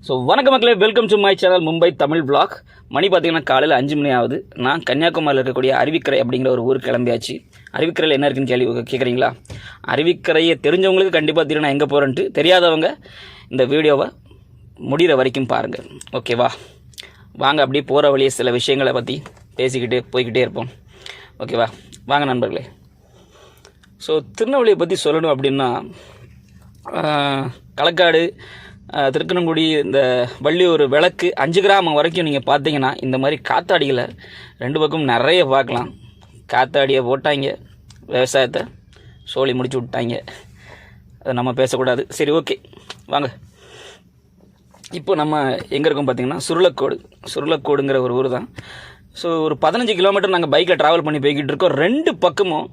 So வணக்க மக்களே, welcome to my channel Mumbai Tamil vlog. மணி பார்த்தீங்கன்னா காலையில் 5 மணி ஆகுது. நான் கன்னியாகுமரியில் இருக்கக்கூடிய அருவிக்கரை அப்படிங்கிற ஒரு ஊருக்கு கிளம்பியாச்சு. அருவிக்கரையில் என்ன இருக்குன்னு கேட்குறீங்களா? அருவிக்கரையை தெரிஞ்சவங்களுக்கு கண்டிப்பாக தெரியும் நான் எங்கே போகிறேன்ட்டு. தெரியாதவங்க இந்த வீடியோவை முடிகிற வரைக்கும் பாருங்கள், ஓகேவா? வாங்க அப்படியே போகிற வழியே சில விஷயங்களை பற்றி பேசிக்கிட்டு போய்கிட்டே இருப்போம், ஓகேவா? வாங்க நண்பர்களே. ஸோ திருநெல்வேலியை பற்றி சொல்லணும் அப்படின்னா, களக்காடு, திருக்கணங்குடி, இந்த வள்ளியூர், விளக்கு, 5 கிராமம் வரைக்கும் நீங்கள் பார்த்தீங்கன்னா இந்த மாதிரி காத்தாடிகளை 2 பக்கம் நிறைய பார்க்கலாம். காத்தாடியை போட்டாங்க, விவசாயத்தை சோழி முடிச்சு விட்டாங்க. அதை நம்ம பேசக்கூடாது. சரி, ஓகே, வாங்க. இப்போ நம்ம எங்கே இருக்கோம் பார்த்தீங்கன்னா சுருளக்கோடுங்கிற ஒரு ஊர் தான். ஸோ ஒரு 15 கிலோமீட்டர் நாங்கள் பைக்கில் ட்ராவல் பண்ணி போய்கிட்டு இருக்கோம். 2 பக்கமும்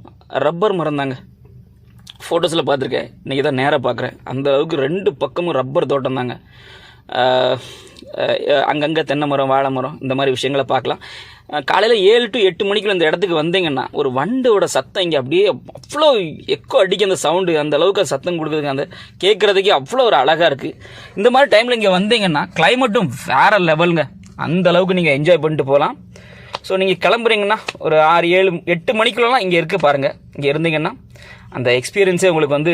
ரப்பர் மரம் தாங்க. ஃபோட்டோஸில் பார்த்துருக்கேன், இன்றைக்கி தான் நேராக பார்க்குறேன். அந்த அளவுக்கு 2 பக்கமும் ரப்பர் தோட்டம் தாங்க. அங்கங்கே தென்னை மரம், வாழை மரம், இந்த மாதிரி விஷயங்களை பார்க்கலாம். காலையில் 7 to 8 மணிக்குள்ள இந்த இடத்துக்கு வந்தீங்கன்னா ஒரு வண்டோட சத்தம் இங்கே அப்படியே அவ்வளோ எக்கோ அடிக்க, அந்த சவுண்டு அந்த அளவுக்கு சத்தம் கொடுக்குதுங்க. அந்த கேட்குறதுக்கே அவ்வளோ ஒரு அழகாக இருக்குது. இந்த மாதிரி டைமில் இங்கே வந்தீங்கன்னா கிளைமேட்டும் வேறு லெவலுங்க. அந்த அளவுக்கு நீங்கள் என்ஜாய் பண்ணிட்டு போகலாம். ஸோ நீங்கள் கிளம்புறீங்கன்னா ஒரு 6, 7, 8 மணிக்குள்ளலாம் இங்கே இருக்குது பாருங்கள். இங்கே இருந்தீங்கன்னா அந்த எக்ஸ்பீரியன்ஸே உங்களுக்கு வந்து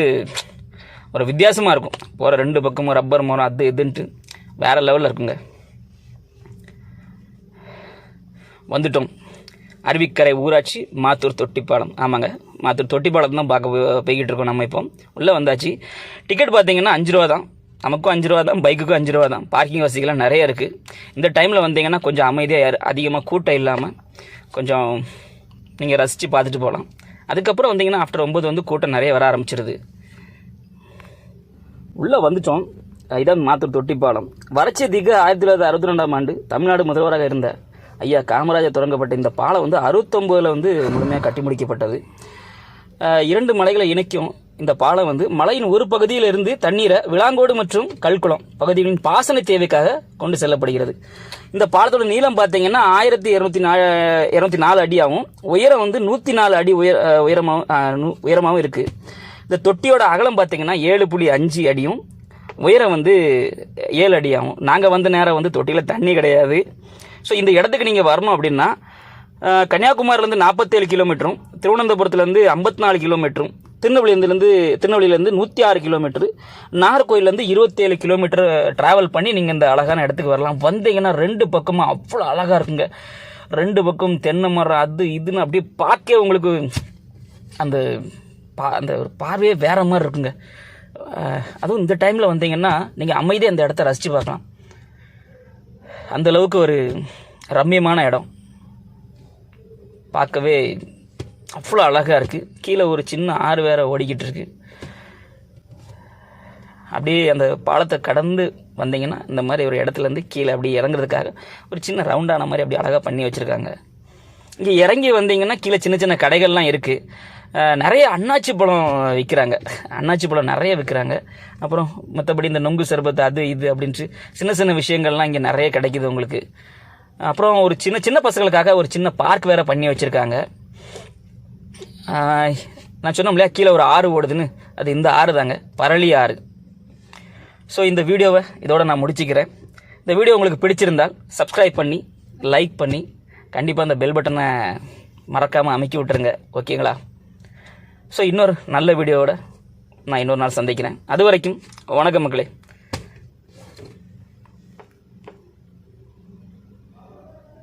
ஒரு வித்தியாசமாக இருக்கும். போகிற 2 பக்கமும் ரப்பர் மரம், அது இதுன்ட்டு வேறு லெவலில் இருக்குங்க. வந்துட்டோம். அருவிக்கரை ஊராட்சி, மாத்தூர், தொட்டிப்பாலம். ஆமாங்க, மாத்தூர் தொட்டிப்பாலத்தை தான் போய்கிட்டு இருக்கோம் நம்ம. இப்போ உள்ளே வந்தாச்சு. டிக்கெட் பார்த்தீங்கன்னா 5 ரூபா தான். நமக்கும் 5 ரூபா தான், பைக்குக்கும் 5 ரூபா தான். பார்க்கிங் வசதிகள்லாம் நிறைய இருக்குது. இந்த டைமில் வந்தீங்கன்னா கொஞ்சம் அமைதியாக, அதிகமாக கூட்டம் இல்லாமல் கொஞ்சம் நீங்கள் ரசித்து பார்த்துட்டு போகலாம். அதுக்கப்புறம் வந்தீங்கன்னா ஆஃப்டர் 9 வந்து கூட்டம் நிறைய வர ஆரம்பிச்சிருது. உள்ளே வந்துட்டோம். இதான் மாத்தூர் தொட்டிப்பாலம். வறட்சியதிக்கு 1962ஆம் ஆண்டு தமிழ்நாடு முதல்வராக இருந்த ஐயா காமராஜர் தொடங்கப்பட்ட இந்த பாலம் வந்து 69 வந்து முழுமையாக கட்டி முடிக்கப்பட்டது. 2 மலைகளை இணைக்கும் இந்த பாலம் வந்து மலையின் ஒரு பகுதியிலிருந்து தண்ணீரை விளாங்கோடு மற்றும் கல்குளம் பகுதிகளின் பாசன தேவைக்காக கொண்டு செல்லப்படுகிறது. இந்த பாலத்தோட நீளம் பார்த்தீங்கன்னா 1204 அடியாகவும், உயரம் வந்து 104 அடி உயரமாகவும் இருக்குது. இந்த தொட்டியோட அகலம் பார்த்தீங்கன்னா 7.5 அடியும், உயரம் வந்து 7 அடியாகும். நாங்கள் வந்த நேரம் வந்து தொட்டியில் தண்ணி கிடையாது. ஸோ இந்த இடத்துக்கு நீங்கள் வரணும் அப்படின்னா கன்னியாகுமரியிலேருந்து 47 கிலோமீட்டரும், திருவனந்தபுரத்துலேருந்து 54 கிலோமீட்டரும், திருநெல்வேலியிலேருந்து 106 கிலோமீட்டரு, நாகர்கோயிலேருந்து 27 கிலோமீட்டர் ட்ராவல் பண்ணி நீங்கள் இந்த அழகான இடத்துக்கு வரலாம். வந்தீங்கன்னா 2 பக்கமும் அவ்வளோ அழகாக இருக்குங்க. 2 பக்கம் தென்னை மரம், அது இதுன்னு அப்படியே பார்க்க உங்களுக்கு அந்த ஒரு பார்வையே வேறு மாதிரி இருக்குங்க. அதுவும் இந்த டைமில் வந்தீங்கன்னா நீங்கள் அமைதியாக அந்த இடத்த ரசித்து பார்க்கலாம். அந்தளவுக்கு ஒரு ரம்மியமான இடம், பார்க்கவே அவ்வளோ அழகாக இருக்குது. கீழே ஒரு சின்ன ஆறு வேற ஓடிக்கிட்டு இருக்கு. அப்படியே அந்த பாலத்தை கடந்து வந்தீங்கன்னா இந்த மாதிரி ஒரு இடத்துலேருந்து கீழே அப்படி இறங்குறதுக்காக ஒரு சின்ன ரவுண்டான மாதிரி அப்படி அழகாக பண்ணி வச்சுருக்காங்க. இங்கே இறங்கி வந்தீங்கன்னா கீழே சின்ன சின்ன கடைகள்லாம் இருக்குது. நிறைய அன்னாச்சி பழம் விற்கிறாங்க. அன்னாச்சி பழம் நிறைய விற்கிறாங்க. அப்புறம் மற்றபடி இந்த நொங்கு சர்பத்து, அது இது அப்படின்ட்டு சின்ன சின்ன விஷயங்கள்லாம் இங்கே நிறைய கிடைக்கிது உங்களுக்கு. அப்புறம் ஒரு சின்ன சின்ன பசங்களுக்காக ஒரு சின்ன பார்க் வேறு பண்ணி வச்சுருக்காங்க. நான் சொன்னோம் இல்லையா, கீழே ஒரு ஆறு ஓடுதுன்னு, அது இந்த ஆறு தாங்க, பரளி ஆறு. ஸோ இந்த வீடியோவை இதோட நான் முடிச்சுக்கிறேன். இந்த வீடியோ உங்களுக்கு பிடிச்சிருந்தால் சப்ஸ்கிரைப் பண்ணி, லைக் பண்ணி, கண்டிப்பாக அந்த பெல் பட்டனை மறக்காமல் அமைக்கி விட்டுருங்க, ஓகேங்களா? ஸோ இன்னொரு நல்ல வீடியோவோட நான் இன்னொரு நாள் சந்திக்கிறேன். அது வரைக்கும் வணக்கம் மக்களே.